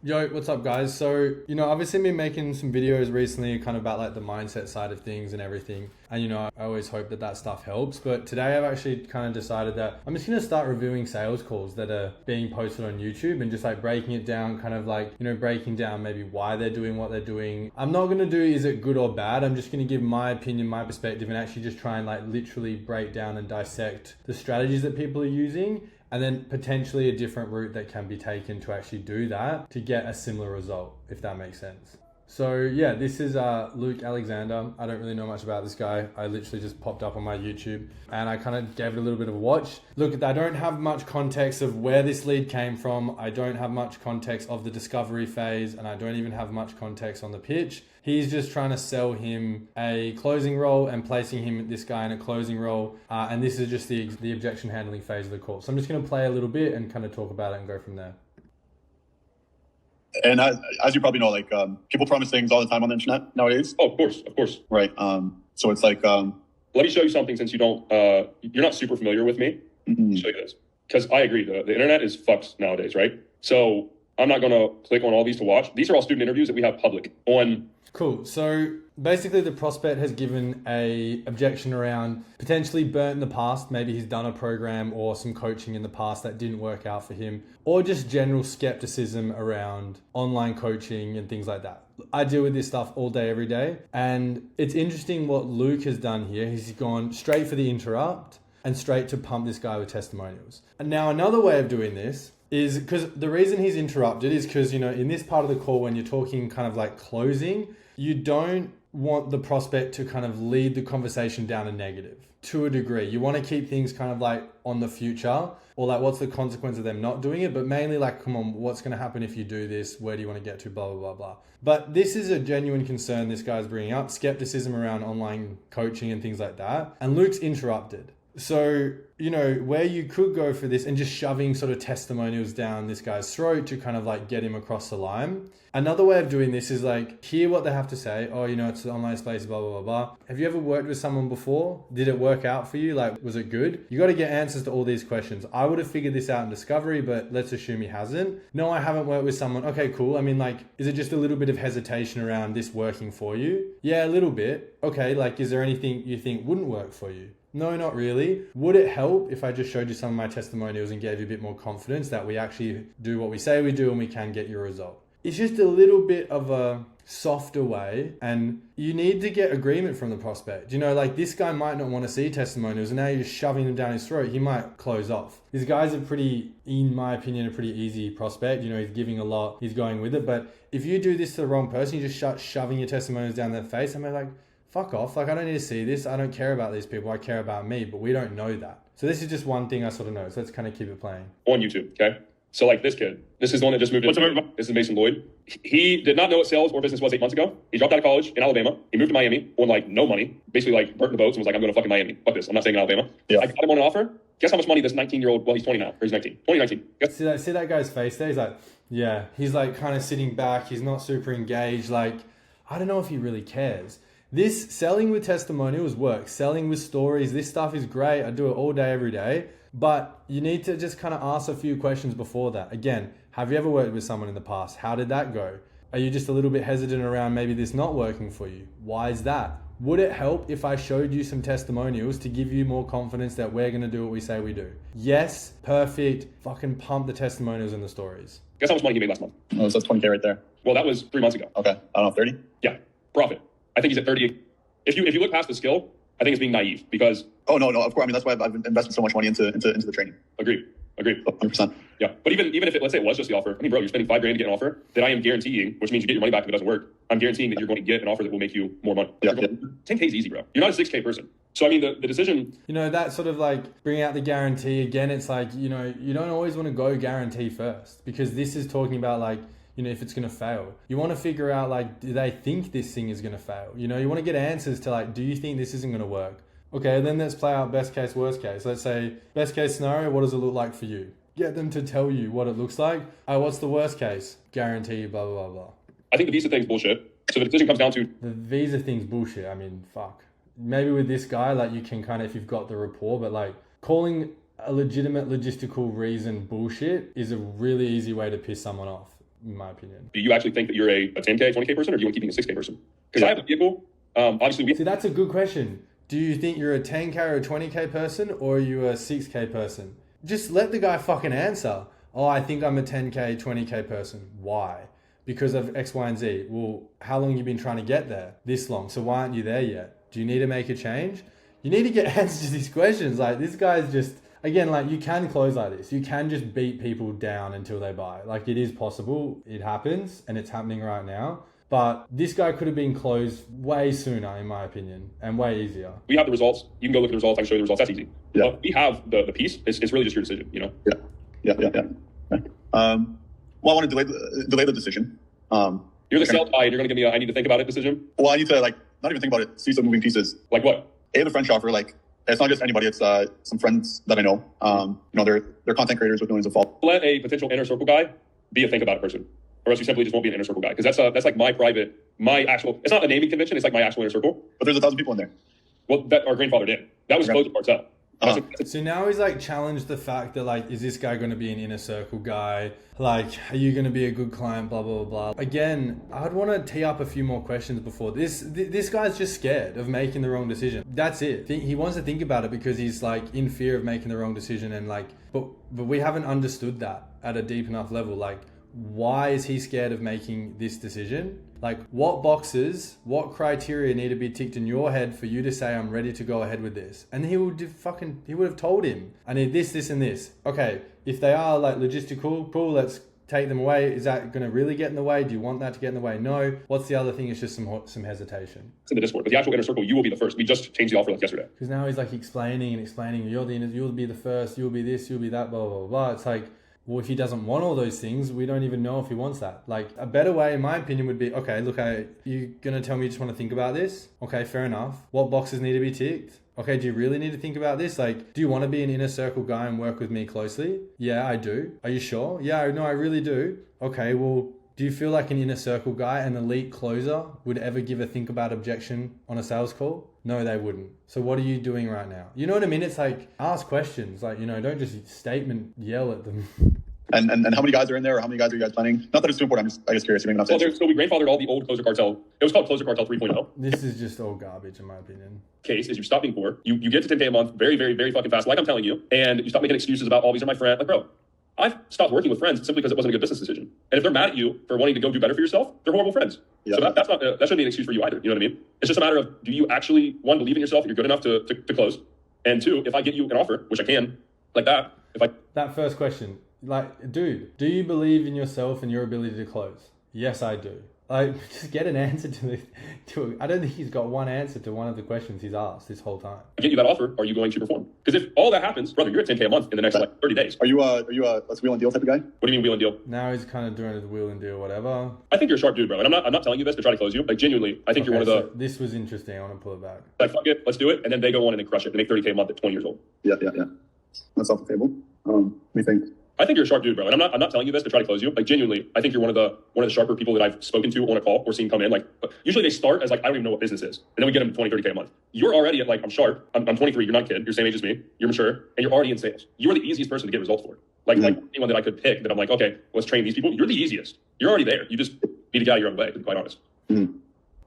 Yo, what's up guys? So, obviously been making some videos recently kind of about like the mindset side of things and everything. And, I always hope that stuff helps. But today I've actually kind of decided that I'm just going to start reviewing sales calls that are being posted on YouTube and just like breaking it down, kind of like, breaking down maybe why they're doing what they're doing. I'm not going to do, is it good or bad? I'm just going to give my opinion, my perspective, and actually just try and like literally break down and dissect the strategies that people are using. And then potentially a different route that can be taken to actually do that to get a similar result, if that makes sense. So yeah, this is Luke Alexander. I don't really know much about this guy. I literally just popped up on my YouTube and I kind of gave it a little bit of a watch. Look, I don't have much context of where this lead came from. I don't have much context of the discovery phase, and I don't even have much context on the pitch. He's just trying to sell him a closing role and placing this guy in a closing role. And this is just the objection handling phase of the call. So I'm just going to play a little bit and kind of talk about it and go from there. And as you probably know, like people promise things all the time on the internet nowadays. Oh, of course. Right. So it's like, let me show you something since you're not super familiar with me. Mm-hmm. I'll show you this. Because I agree, the internet is fucked nowadays, right? So I'm not going to click on all these to watch. These are all student interviews that we have public on. Cool. So basically the prospect has given a objection around potentially burnt in the past. Maybe he's done a program or some coaching in the past that didn't work out for him, or just general skepticism around online coaching and things like that. I deal with this stuff all day, every day. And it's interesting what Luke has done here. He's gone straight for the interrupt and straight to pump this guy with testimonials. And now another way of doing this is because the reason he's interrupted is because, in this part of the call, when you're talking kind of like closing, you don't want the prospect to kind of lead the conversation down a negative to a degree. You want to keep things kind of like on the future, or like what's the consequence of them not doing it, but mainly like, come on, what's going to happen if you do this? Where do you want to get to? Blah, blah, blah, blah. But this is a genuine concern this guy's bringing up, skepticism around online coaching and things like that. And Luke's interrupted. So, where you could go for this and just shoving sort of testimonials down this guy's throat to kind of like get him across the line. Another way of doing this is like, hear what they have to say. Oh, it's an online space, blah, blah, blah, blah. Have you ever worked with someone before? Did it work out for you? Like, was it good? You got to get answers to all these questions. I would have figured this out in discovery, but let's assume he hasn't. No, I haven't worked with someone. Okay, cool. I mean, like, is it just a little bit of hesitation around this working for you? Yeah, a little bit. Okay, like, is there anything you think wouldn't work for you? No, not really. Would it help if I just showed you some of my testimonials and gave you a bit more confidence that we actually do what we say we do and we can get your result? It's just a little bit of a softer way, and you need to get agreement from the prospect. Like this guy might not want to see testimonials, and now you're just shoving them down his throat. He might close off. This guy's in my opinion, a pretty easy prospect. He's giving a lot, he's going with it. But if you do this to the wrong person, you just start shoving your testimonials down their face, and they're like, fuck off. Like, I don't need to see this. I don't care about these people. I care about me, but we don't know that. So this is just one thing I sort of know. So let's kind of keep it playing. On YouTube, okay? So like this kid, this is the one that just moved in. This is Mason Lloyd. He did not know what sales or business was 8 months ago. He dropped out of college in Alabama. He moved to Miami on like no money, basically like burnt the boats and was like, I'm going to fucking Miami. Fuck this. I'm not staying in Alabama. Yeah. I got him on an offer. Guess how much money this 19-year-old, well, he's 20 now, or he's 19. 2019. See that guy's face there? He's like, yeah. He's like kind of sitting back. He's not super engaged. Like, I don't know if he really cares. This selling with testimonials works. Selling with stories, this stuff is great. I do it all day, every day. But you need to just kind of ask a few questions before that. Again, have you ever worked with someone in the past? How did that go? Are you just a little bit hesitant around maybe this not working for you? Why is that? Would it help if I showed you some testimonials to give you more confidence that we're going to do what we say we do? Yes, perfect. Fucking pump the testimonials and the stories. Guess how much money he made last month? Oh, so that's 20K right there. Well, that was 3 months ago. Okay. I don't know, 30? Yeah. Profit. I think he's at 38. If you look past the skill, I think it's being naive because. Oh, no, of course. I mean, that's why I've invested so much money into the training. Agreed. 100%. Yeah. But even if let's say it was just the offer, I mean, bro, you're spending $5,000 to get an offer that I am guaranteeing, which means you get your money back if it doesn't work. I'm guaranteeing that you're going to get an offer that will make you more money. Yeah. 10K is easy, bro. You're not a 6K person. So, I mean, the decision. That sort of like bring out the guarantee again. It's like, you don't always want to go guarantee first, because this is talking about like, if it's going to fail. You want to figure out like, do they think this thing is going to fail? You want to get answers to like, do you think this isn't going to work? Okay, then let's play out best case, worst case. Let's say best case scenario, what does it look like for you? Get them to tell you what it looks like. Oh, what's the worst case? Guarantee, blah, blah, blah, blah. I think the visa thing's bullshit. So the decision comes down to... The visa thing's bullshit. I mean, fuck. Maybe with this guy, like you can kind of, if you've got the rapport, but like calling a legitimate logistical reason bullshit is a really easy way to piss someone off. in my opinion. Do you actually think that you're a 10K, 20K person, or do you want to keep being a 6K person? Because I have a vehicle. Obviously, See, that's a good question. Do you think you're a 10K or a 20K person, or are you a 6K person? Just let the guy fucking answer. Oh, I think I'm a 10K, 20K person. Why? Because of X, Y, and Z. Well, how long have you been trying to get there? This long. So why aren't you there yet? Do you need to make a change? You need to get answers to these questions. Like, this guy's just, again, like, you can close like this. You can just beat people down until they buy. Like, it is possible. It happens, and it's happening right now. But this guy could have been closed way sooner, in my opinion, and way easier. We have the results. You can go look at the results. I can show you the results. That's easy. Yeah. But we have the piece. It's really just your decision, you know? Yeah. Well, I want to delay the decision. You're the sell guy, and you're going to give me a I need to think about it decision? Well, I need to, like, not even think about it. See some moving pieces. Like what? I have a friend shopper. Like, it's not just anybody. It's some friends that I know. You know, they're content creators with millions of followers. Let a potential inner circle guy be a think about it person, or else you simply just won't be an inner circle guy. Because that's like my actual. It's not a naming convention. It's like my actual inner circle. But there's 1,000 people in there. Well, that our grandfather did. That was closed parts up. So now he's like challenged the fact that, like, is this guy going to be an inner circle guy? Like, are you going to be a good client? Blah, blah, blah, blah. Again, I'd want to tee up a few more questions before this. This guy's just scared of making the wrong decision. That's it. He wants to think about it because he's like in fear of making the wrong decision. And like, but we haven't understood that at a deep enough level. Like, why is he scared of making this decision? Like, what boxes, what criteria need to be ticked in your head for you to say, I'm ready to go ahead with this? And he would have told him, I need this, this, and this. Okay, if they are like logistical, cool, let's take them away. Is that going to really get in the way? Do you want that to get in the way? No. What's the other thing? It's just some hesitation. It's in the Discord, but the actual inner circle, you will be the first. We just changed the offer like yesterday. Because now he's like explaining, you'll be the first, you'll be this, you'll be that, blah, blah, blah. It's like, well, if he doesn't want all those things, we don't even know if he wants that. Like, a better way, in my opinion, would be, okay, look, you're going to tell me you just want to think about this? Okay, fair enough. What boxes need to be ticked? Okay, do you really need to think about this? Like, do you want to be an inner circle guy and work with me closely? Yeah, I do. Are you sure? Yeah, no, I really do. Okay, well, do you feel like an inner circle guy, an elite closer, would ever give a think about objection on a sales call? No, they wouldn't. So what are you doing right now? You know what I mean? It's like, ask questions. Like, you know, don't just statement yell at them. And how many guys are in there, or how many guys are you guys planning? Not that it's too important. I guess curious. So we grandfathered all the old Closer Cartel. It was called Closer Cartel 3.0. This is just all garbage, in my opinion. Case is you stop being poor. You get to 10K a month very, very, very fucking fast, like I'm telling you, and you stop making excuses about, oh, these are my friends. Like, bro, I've stopped working with friends simply because it wasn't a good business decision. And if they're mad at you for wanting to go do better for yourself, they're horrible friends. Yeah. So that shouldn't be an excuse for you either. You know what I mean? It's just a matter of, do you actually, one, believe in yourself that you're good enough to close? And two, if I get you an offer, which I can, like that, That first question, like, dude, do you believe in yourself and your ability to close? Yes, I do. Like, just get an answer to I don't think he's got one answer to one of the questions he's asked this whole time. I get you that offer, are you going to perform? Because if all that happens, brother, you're at 10K a month in the next like 30 days. Are you let's wheel and deal type of guy? What do you mean wheel and deal? Now he's kind of doing the wheel and deal, whatever. I think you're a sharp dude, bro. And I'm not telling you this to try to close you. Like, genuinely, I think you're one of the... So this was interesting. I want to pull it back. Like, fuck it, let's do it. And then they go on and they crush it. They make 30K a month at 20 years old. Yeah. That's off the table. What do you think? I think you're a sharp dude, bro. And I'm not telling you this to try to close you. Like, genuinely, I think you're one of the sharper people that I've spoken to on a call or seen come in. Like, usually they start as like, I don't even know what business is. And then we get them to 20, 30K a month. You're already at like, I'm sharp. I'm 23. You're not a kid. You're the same age as me. You're mature. And you're already in sales. You are the easiest person to get results for. Like anyone that I could pick that I'm like, okay, let's train these people. You're the easiest. You're already there. You just need to get out of your own way, to be quite honest. I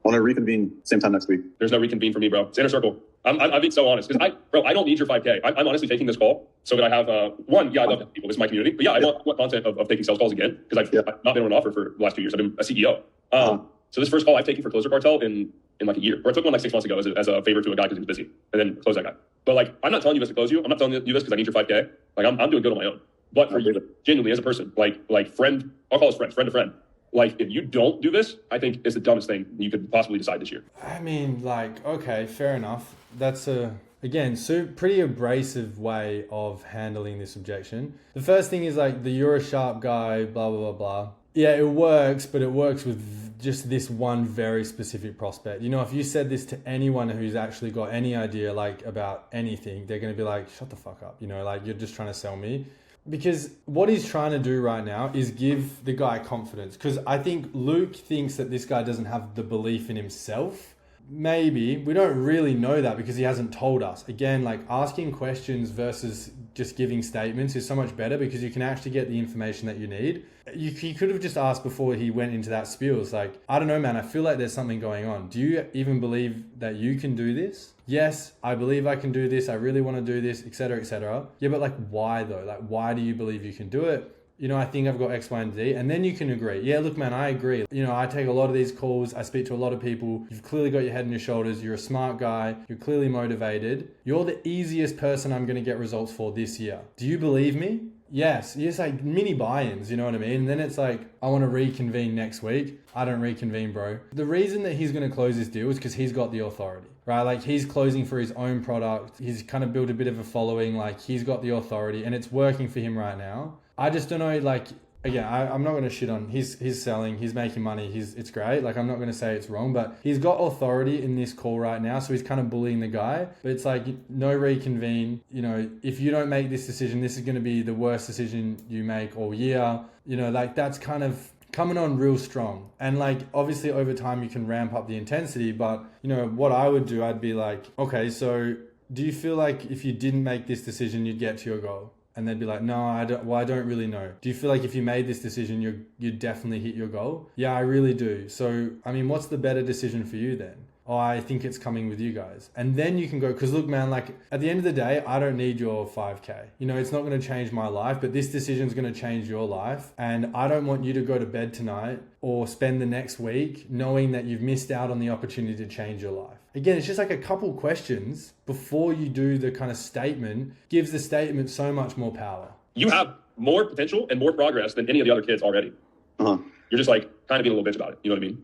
want to reconvene same time next week. There's no reconvene for me, bro. It's inner circle. I'm being so honest because I don't need your 5K. I'm honestly taking this call so that I have I love people. This is my community. But yeah, I want content of taking sales calls again because I've not been on an offer for the last 2 years. I've been a CEO. So this first call I've taken for Closer Cartel in like a year, or I took one like 6 months ago as a favor to a guy because he was busy, and then close that guy. But like, I'm not telling you this to close you. I'm not telling you this because I need your 5K. Like, I'm doing good on my own. But for you, genuinely as a person, like friend, I'll call us friend to friend. Like, if you don't do this, I think it's the dumbest thing you could possibly decide this year. I mean, like, okay, fair enough. That's pretty abrasive way of handling this objection. The first thing is like, you're a sharp guy, blah, blah, blah, blah. Yeah, it works, but it works with just this one very specific prospect. You know, if you said this to anyone who's actually got any idea, like, about anything, they're going to be like, shut the fuck up. You know, like, you're just trying to sell me. Because what he's trying to do right now is give the guy confidence. Because I think Luke thinks that this guy doesn't have the belief in himself. maybe. We don't really know that because he hasn't told us. Again, like asking questions versus just giving statements is so much better because you can actually get the information that you need. He could have just asked before he went into that spiel. It's like, I don't know, man, I feel like there's something going on. Do you even believe that you can do this? Yes, I believe I can do this. I really want to do this, etc., etc. Yeah, but like, why though? Like, why do you believe you can do it? You know, I think I've got X, Y, and Z. And then you can agree. Yeah, look, man, I agree. You know, I take a lot of these calls. I speak to a lot of people. You've clearly got your head on your shoulders. You're a smart guy. You're clearly motivated. You're the easiest person I'm going to get results for this year. Do you believe me? Yes. It's like mini buy-ins, you know what I mean? And then it's like, I want to reconvene next week. I don't reconvene, bro. The reason that he's going to close this deal is because he's got the authority, right? Like he's closing for his own product. He's kind of built a bit of a following. Like he's got the authority and it's working for him right now. I just don't know, like, again, I'm not going to shit on he's selling, he's making money, it's great. Like, I'm not going to say it's wrong, but he's got authority in this call right now. So he's kind of bullying the guy, but it's like, no reconvene. You know, if you don't make this decision, this is going to be the worst decision you make all year. You know, like that's kind of coming on real strong. And like, obviously over time you can ramp up the intensity, but you know, what I would do, I'd be like, okay, so do you feel like if you didn't make this decision, you'd get to your goal? And they'd be like, no, I don't really know. Do you feel like if you made this decision, you'd definitely hit your goal? Yeah, I really do. So, I mean, what's the better decision for you then? Oh, I think it's coming with you guys. And then you can go, because look, man, like at the end of the day, I don't need your 5K. You know, it's not going to change my life, but this decision is going to change your life. And I don't want you to go to bed tonight or spend the next week knowing that you've missed out on the opportunity to change your life. Again, it's just like a couple questions before you do the kind of statement gives the statement so much more power. You have more potential and more progress than any of the other kids already. Uh-huh. You're just like kind of being a little bitch about it. You know what I mean?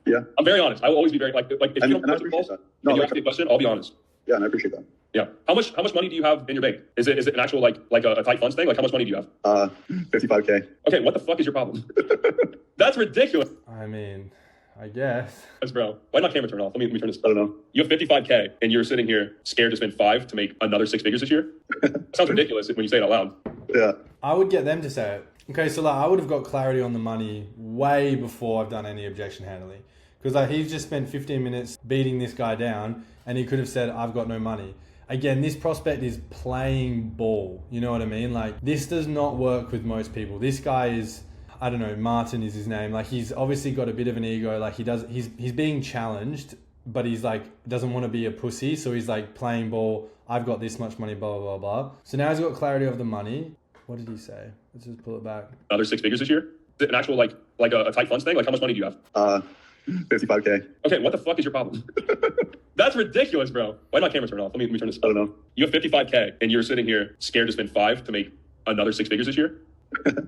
Yeah. I'm very honest. I will always be very like if you don't answer the calls, and you ask me a question, I'll be honest. Yeah, and I appreciate that. Yeah. How much money do you have in your bank? Is it an actual like a tight funds thing? Like how much money do you have? 55K. Okay, what the fuck is your problem? That's ridiculous. I mean, I guess. Yes, bro. Why did my camera turn off? Let me turn this. I don't know. You have 55K and you're sitting here scared to spend 5 to make another 6 figures this year? Sounds ridiculous when you say it out loud. Yeah. I would get them to say it. Okay, so like I would have got clarity on the money way before I've done any objection handling. Because like he's just spent 15 minutes beating this guy down and he could have said, I've got no money. Again, this prospect is playing ball. You know what I mean? Like this does not work with most people. This guy is, I don't know, Martin is his name. Like he's obviously got a bit of an ego. Like he's being challenged, but he's like, doesn't want to be a pussy. So he's like playing ball. I've got this much money, blah, blah, blah, blah. So now he's got clarity of the money. What did he say? Let's just pull it back. Another 6 figures this year? Is it an actual like a tight funds thing? Like how much money do you have? 55K. Okay, what the fuck is your problem? That's ridiculous, bro. Why did my camera turn off? Let me turn this. I don't know. You have 55K and you're sitting here scared to spend 5 to make another 6 figures this year?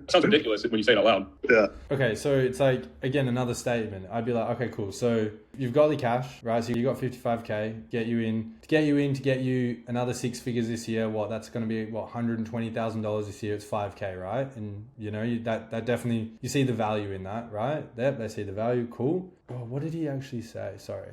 Sounds ridiculous when you say it out loud. Yeah. Okay, so it's like, again, another statement. I'd be like, okay, cool. So you've got the cash, right? So you got 55K, get you another 6 figures this year. What, that's going to be what, $120,000 this year. It's 5K, right? And you know, that definitely, you see the value in that, right? They see the value. Cool. Oh, what did he actually say? Sorry.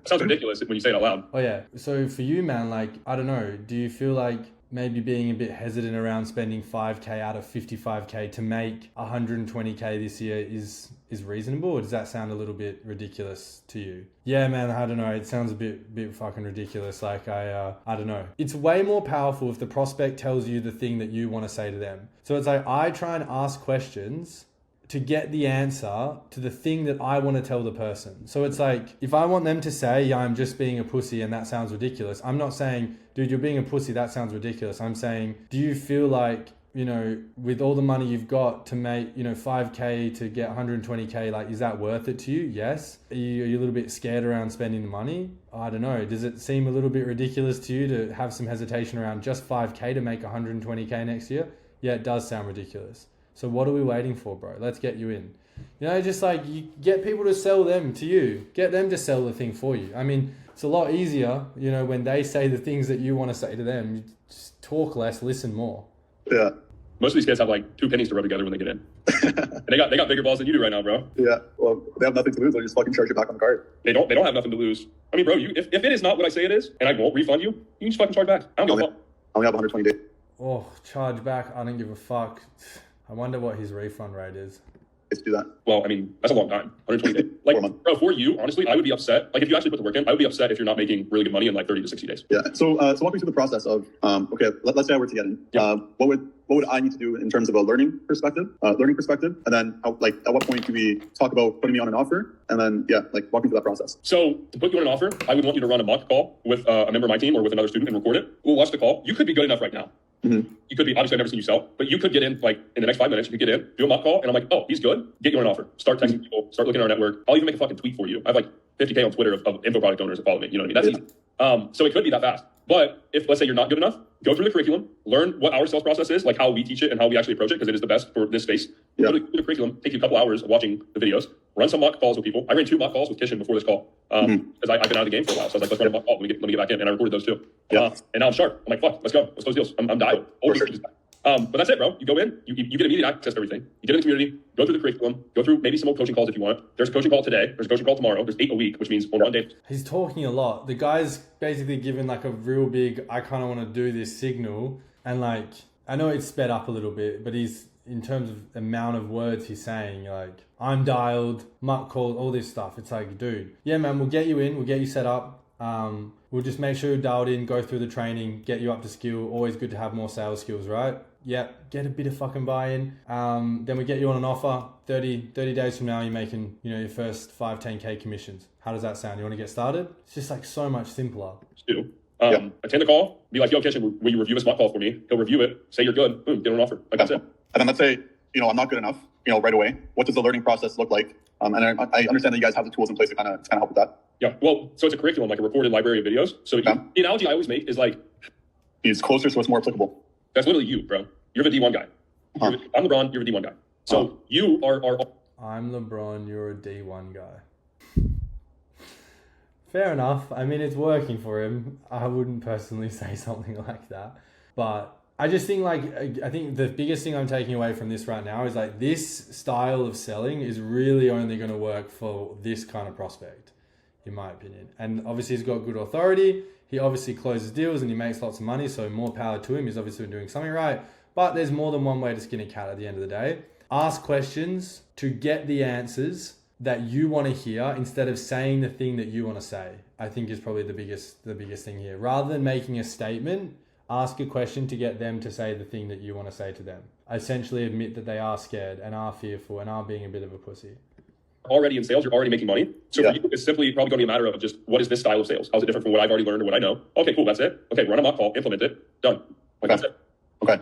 Sounds ridiculous when you say it out loud. Oh yeah. So for you, man, like, I don't know, do you feel like maybe being a bit hesitant around spending 5K out of 55K to make 120K this year is reasonable, or does that sound a little bit ridiculous to you? Yeah, man, I don't know. It sounds a bit fucking ridiculous. Like I don't know. It's way more powerful if the prospect tells you the thing that you want to say to them. So it's like I try and ask questions to get the answer to the thing that I want to tell the person. So it's like, if I want them to say, yeah, I'm just being a pussy and that sounds ridiculous, I'm not saying, dude, you're being a pussy, that sounds ridiculous. I'm saying, do you feel like, you know, with all the money you've got to make, you know, 5K to get 120K, like, is that worth it to you? Yes. Are you a little bit scared around spending the money? I don't know. Does it seem a little bit ridiculous to you to have some hesitation around just 5K to make 120K next year? Yeah, it does sound ridiculous. So what are we waiting for, bro? Let's get you in. You know, just like you get people to sell them to you. Get them to sell the thing for you. I mean, it's a lot easier, you know, when they say the things that you want to say to them. You just talk less, listen more. Yeah. Most of these kids have like 2 pennies to rub together when they get in. And they got bigger balls than you do right now, bro. Yeah. Well, they have nothing to lose. They'll just fucking charge you back on the card. They don't have nothing to lose. I mean, bro, if it is not what I say it is, and I won't refund you, you can just fucking charge back. I don't give a fuck. I only have 120 days. Oh, charge back. I don't give a fuck. I wonder what his refund rate is. days to do that? Well, I mean, that's a long time. 120 days. Like, 4 months. bro, for you, honestly, I would be upset. Like, if you actually put the work in, I would be upset if you're not making really good money in like 30 to 60 days. Yeah. So walk me through the process of, okay, let's say I were to get in. Yeah. What would I need to do in terms of a learning perspective? And then at what point do we talk about putting me on an offer? And then, walk me through that process. So to put you on an offer, I would want you to run a mock call with a member of my team or with another student and record it. We'll watch the call. You could be good enough right now. Mm-hmm. You could be, obviously I've never seen you sell, but you could get in like in the next 5 minutes, you could get in, do a mock call. And I'm like, oh, he's good. Get you on an offer. Start texting people, start looking at our network. I'll even make a fucking tweet for you. I have like 50K on Twitter of info product owners that follow me. You know what I mean? That's easy. So it could be that fast. But if, let's say you're not good enough, go through the curriculum, learn what our sales process is, like how we teach it and how we actually approach it, because it is the best for this space. Yeah. Go through the curriculum, take you a couple hours of watching the videos, run some mock calls with people. I ran 2 mock calls with Kishan before this call, because I've been out of the game for a while. So I was like, let's run a mock call. Let me get back in. And I recorded those too. Yeah. And now I'm sharp. I'm like, fuck, let's go. Let's close deals. I'm dialed. Sure. But that's it, bro. You go in, you get immediate access to everything. You get in the community, go through the curriculum, go through maybe some more coaching calls if you want. There's a coaching call today. There's a coaching call tomorrow. There's 8 a week, which means on one day. He's talking a lot. The guy's basically given like a real big, I kind of want to do this signal. And like, I know it's sped up a little bit, but he's, in terms of amount of words he's saying, like, I'm dialed, muck called, all this stuff. It's like, dude, yeah, man, we'll get you in, we'll get you set up. We'll just make sure you're dialed in, go through the training, get you up to skill. Always good to have more sales skills, right? Yep, get a bit of fucking buy-in. Then we get you on an offer. 30 days from now, you're making, your first 5, 10K commissions. How does that sound? You want to get started? It's just like so much simpler. Attend the call, be like, yo, Kishan, will you review this mock call for me? He'll review it, say you're good, boom, get an offer. Like, that's it. And then let's say, I'm not good enough, right away. What does the learning process look like? And I understand that you guys have the tools in place to kind of help with that. Yeah, well, so it's a curriculum, like a recorded library of videos. So the analogy I always make is like, he's closer, so it's more applicable. that's literally you, bro. You're the D1 guy. I'm LeBron, you're the D1 guy. So you are I'm LeBron, you're a D1 guy. Fair enough. I mean, it's working for him. I wouldn't personally say something like that. But I just think I think the biggest thing I'm taking away from this right now is like this style of selling is really only going to work for this kind of prospect, in my opinion. And obviously he's got good authority. He obviously closes deals and he makes lots of money. So more power to him. He's obviously doing something right. But there's more than one way to skin a cat at the end of the day. Ask questions to get the answers that you want to hear instead of saying the thing that you want to say, I think is probably the biggest thing here. Rather than making a statement, ask a question to get them to say the thing that you want to say to them. Essentially admit that they are scared and are fearful and are being a bit of a pussy. already in sales, you're already making money. So for you, it's simply probably going to be a matter of just, what is this style of sales? How's it different from what I've already learned or what I know? Okay, cool, that's it. Okay, run a mock call, implement it, done. That's it. Okay.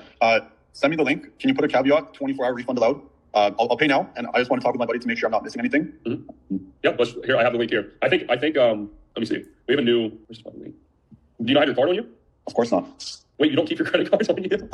Send me the link. Can you put a caveat, 24-hour refund allowed? I'll pay now, and I just want to talk with my buddy to make sure I'm not missing anything. Mm-hmm. Yep, here, I have the link here. I think, let me see. We have a new, where's the link? Do you not have your card on you? Of course not. Wait, you don't keep your credit cards on you?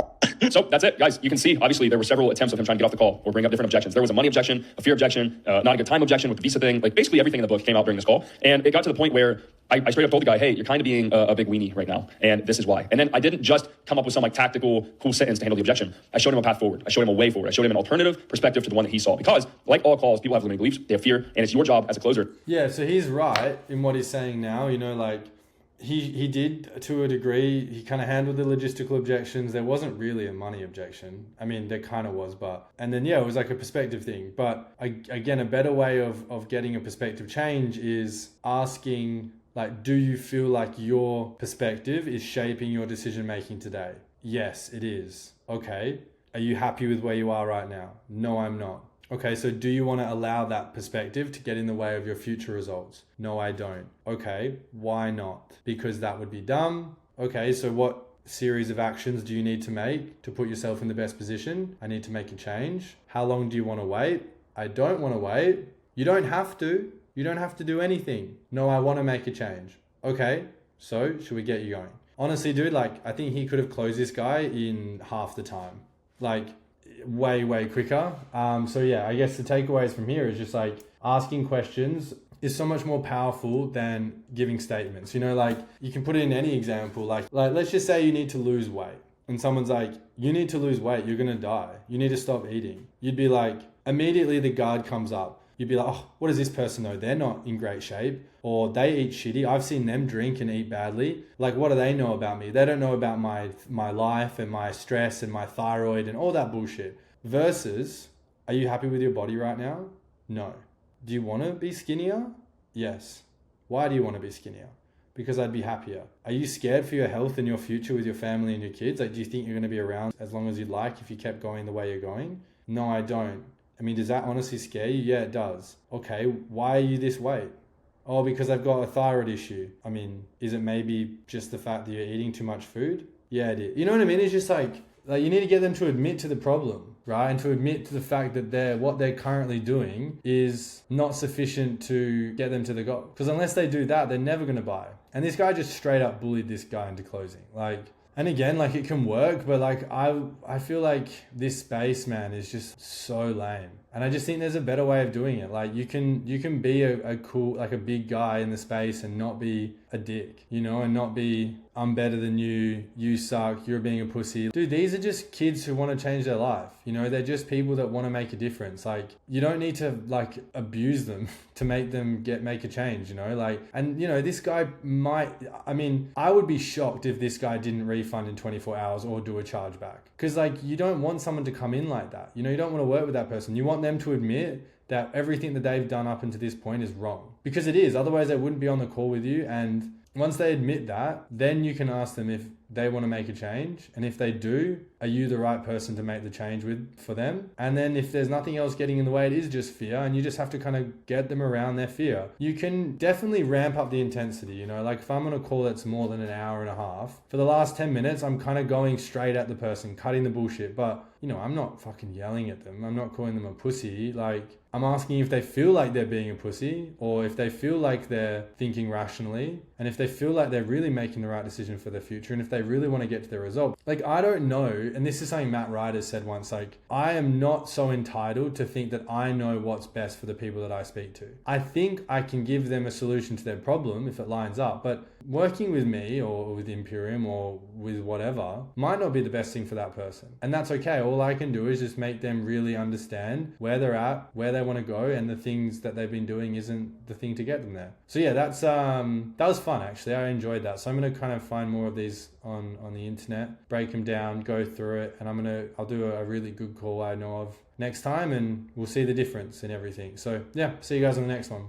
So that's it, guys. You can see, obviously, there were several attempts of him trying to get off the call or bring up different objections. There was a money objection, a fear objection, not a good time objection with the visa thing. Like basically everything in the book came out during this call. And it got to the point where I straight up told the guy, hey, you're kind of being a big weenie right now. And this is why. And then I didn't just come up with some like tactical, cool sentence to handle the objection. I showed him a path forward. I showed him a way forward. I showed him an alternative perspective to the one that he saw. Because like all calls, people have limiting beliefs, they have fear, and it's your job as a closer. Yeah, so he's right in what he's saying now. You know, like he did to a degree. He kind of handled the logistical objections. There wasn't really a money objection. I mean, there kind of was, but and then yeah, it was like a perspective thing. But again, a better way of getting a perspective change is asking, like, do you feel like your perspective is shaping your decision making today? Yes, it is. Okay. Are you happy with where you are right now? No, I'm not. Okay, so do you want to allow that perspective to get in the way of your future results? No, I don't. Okay, why not? Because that would be dumb. Okay, so what series of actions do you need to make to put yourself in the best position? I need to make a change. How long do you want to wait? I don't want to wait. You don't have to. You don't have to do anything. No, I want to make a change. Okay, so should we get you going? Honestly, dude, like I think he could have closed this guy in half the time. Like way quicker. So yeah, I guess the takeaways from here is just like asking questions is so much more powerful than giving statements. You know, like you can put it in any example, like let's just say you need to lose weight and someone's like, you need to lose weight, you're gonna die, you need to stop eating. You'd be like, immediately the guard comes up. You'd be like, oh, what does this person know? They're not in great shape, or they eat shitty. I've seen them drink and eat badly. Like, what do they know about me? They don't know about my life and my stress and my thyroid and all that bullshit. Versus, Are you happy with your body right now? No. Do you want to be skinnier? Yes. Why do you want to be skinnier? Because I'd be happier. Are you scared for your health and your future with your family and your kids? Like, do you think you're going to be around as long as you'd like if you kept going the way you're going? No, I don't. I mean, does that honestly scare you? Yeah, it does. Okay, why are you this weight? Oh, because I've got a thyroid issue. I mean, is it maybe just the fact that you're eating too much food? Yeah, it is. You know what I mean? It's just like you need to get them to admit to the problem, right? And to admit to the fact that what they're currently doing is not sufficient to get them to the goal. Because unless they do that, they're never going to buy. And this guy just straight up bullied this guy into closing. And again, it can work, but I feel like this space, man, is just so lame. And I just think there's a better way of doing it. You can be a cool, a big guy in the space and not be a dick, and not be, I'm better than you suck, you're being a pussy. Dude, these are just kids who want to change their life. They're just people that want to make a difference. You don't need to abuse them to make them make a change, this guy I would be shocked if this guy didn't refund in 24 hours or do a chargeback. Because you don't want someone to come in like that. You don't want to work with that person. You want them to admit that everything that they've done up until this point is wrong. Because it is. Otherwise, they wouldn't be on the call with you. And once they admit that, then you can ask them if they want to make a change. And if they do, are you the right person to make the change for them? And then if there's nothing else getting in the way, it is just fear. And you just have to kind of get them around their fear. You can definitely ramp up the intensity. If I'm on a call that's more than an hour and a half, for the last 10 minutes, I'm kind of going straight at the person, cutting the bullshit. But, I'm not fucking yelling at them. I'm not calling them a pussy. I'm asking if they feel like they're being a pussy, or if they feel like they're thinking rationally, and if they feel like they're really making the right decision for their future, and if they really want to get to their result. I don't know, and this is something Matt Ryder said once, I am not so entitled to think that I know what's best for the people that I speak to. I think I can give them a solution to their problem if it lines up, but working with me or with Imperium or with whatever might not be the best thing for that person. And that's okay. All I can do is just make them really understand where they're at, where they want to go, and the things that they've been doing isn't the thing to get them there. So yeah, that was fun actually. I enjoyed that. So I'm going to kind of find more of these on the internet, break them down, go through it, and I'll do a really good call I know of next time, and we'll see the difference in everything. So yeah, see you guys on the next one.